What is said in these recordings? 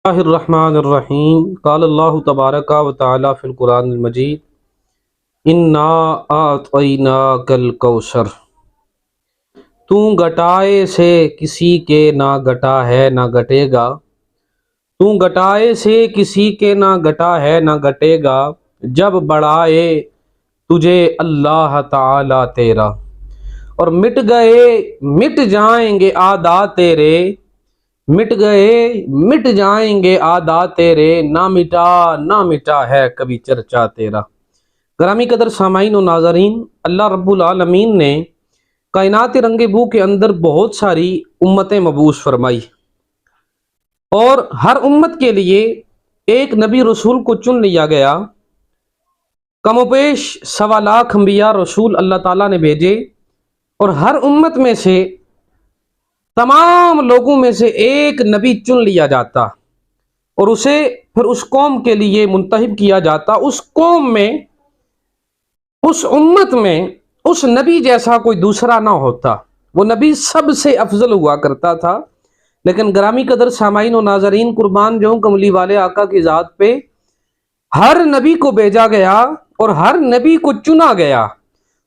اللہ الرحمن الرحیم قال اللہ تبارک و تعالی فی القرآن المجید انا اعطیناک الکوثر۔ تو گٹائے سے کسی کے نہ گٹا ہے نہ گٹے گا، تو گٹائے سے کسی کے نہ گٹا ہے نہ گٹے گا، جب بڑھائے تجھے اللہ تعالی تیرا، اور مٹ جائیں گے اعداء تیرے، مٹ گئے مٹ جائیں گے اعداء تیرے، نہ مٹا ہے کبھی چرچا تیرا۔ گرامی قدر سامعین و ناظرین، اللہ رب العالمین نے کائنات رنگ بو کے اندر بہت ساری امتیں مبعوث فرمائی، اور ہر امت کے لیے ایک نبی رسول کو چن لیا گیا۔ کم و بیش 1.25 لاکھ انبیاء رسول اللہ تعالیٰ نے بھیجے، اور ہر امت میں سے تمام لوگوں میں سے ایک نبی چن لیا جاتا، اور اسے پھر اس قوم کے لیے منتخب کیا جاتا۔ اس قوم میں، اس امت میں اس نبی جیسا کوئی دوسرا نہ ہوتا، وہ نبی سب سے افضل ہوا کرتا تھا۔ لیکن گرامی قدر سامعین و ناظرین، قربان جاؤں کملی والے آقا کی ذات پہ، ہر نبی کو بھیجا گیا اور ہر نبی کو چنا گیا،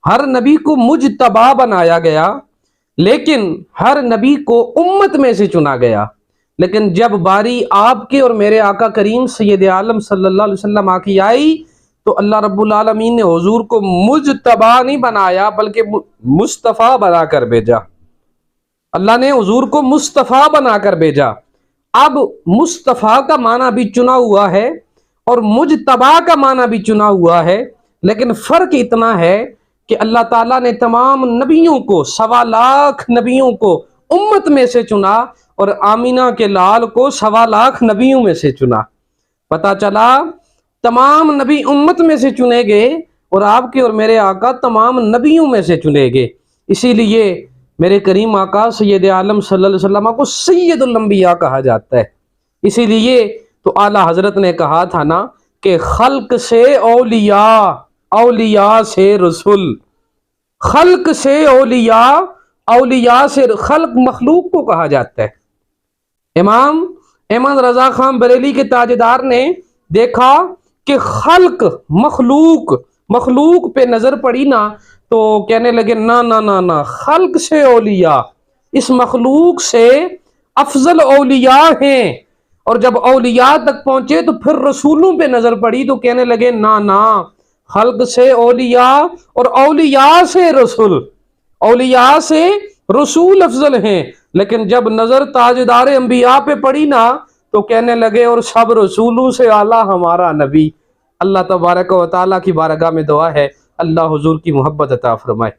ہر نبی کو مجتبی بنایا گیا، لیکن ہر نبی کو امت میں سے چنا گیا۔ لیکن جب باری آپ کے اور میرے آقا کریم سید عالم صلی اللہ علیہ وسلم کی آئی، تو اللہ رب العالمین نے حضور کو مجتبی نہیں بنایا بلکہ مصطفیٰ بنا کر بھیجا۔ اللہ نے حضور کو مصطفیٰ بنا کر بھیجا۔ اب مصطفیٰ کا معنی بھی چنا ہوا ہے اور مجتبی کا معنی بھی چنا ہوا ہے، لیکن فرق اتنا ہے کہ اللہ تعالیٰ نے تمام نبیوں کو، 1.25 لاکھ نبیوں کو امت میں سے چنا، اور آمینہ کے لال کو 1.25 لاکھ نبیوں میں سے چنا۔ پتہ چلا تمام نبی امت میں سے چنے گئے، اور آپ کے اور میرے آقا تمام نبیوں میں سے چنے گئے۔ اسی لیے میرے کریم آقا سید عالم صلی اللہ علیہ وسلم کو سید الانبیاء کہا جاتا ہے۔ اسی لیے تو اعلیٰ حضرت نے کہا تھا نا کہ خلق سے اولیاء، اولیاء سے رسول، خلق سے اولیاء، اولیاء سے خلق مخلوق کو کہا جاتا ہے۔ امام احمد رضا خان بریلی کے تاجدار نے دیکھا کہ خلق مخلوق پہ نظر پڑی نا، تو کہنے لگے نہ خلق سے اولیاء، اس مخلوق سے افضل اولیاء ہیں۔ اور جب اولیاء تک پہنچے تو پھر رسولوں پہ نظر پڑی، تو کہنے لگے نہ خلق سے اولیاء اور اولیاء سے رسول، اولیاء سے رسول افضل ہیں۔ لیکن جب نظر تاجدار انبیاء پہ پڑی نا، تو کہنے لگے اور سب رسولوں سے اعلیٰ ہمارا نبی۔ اللہ تبارک و تعالیٰ کی بارگاہ میں دعا ہے اللہ حضور کی محبت عطا فرمائے۔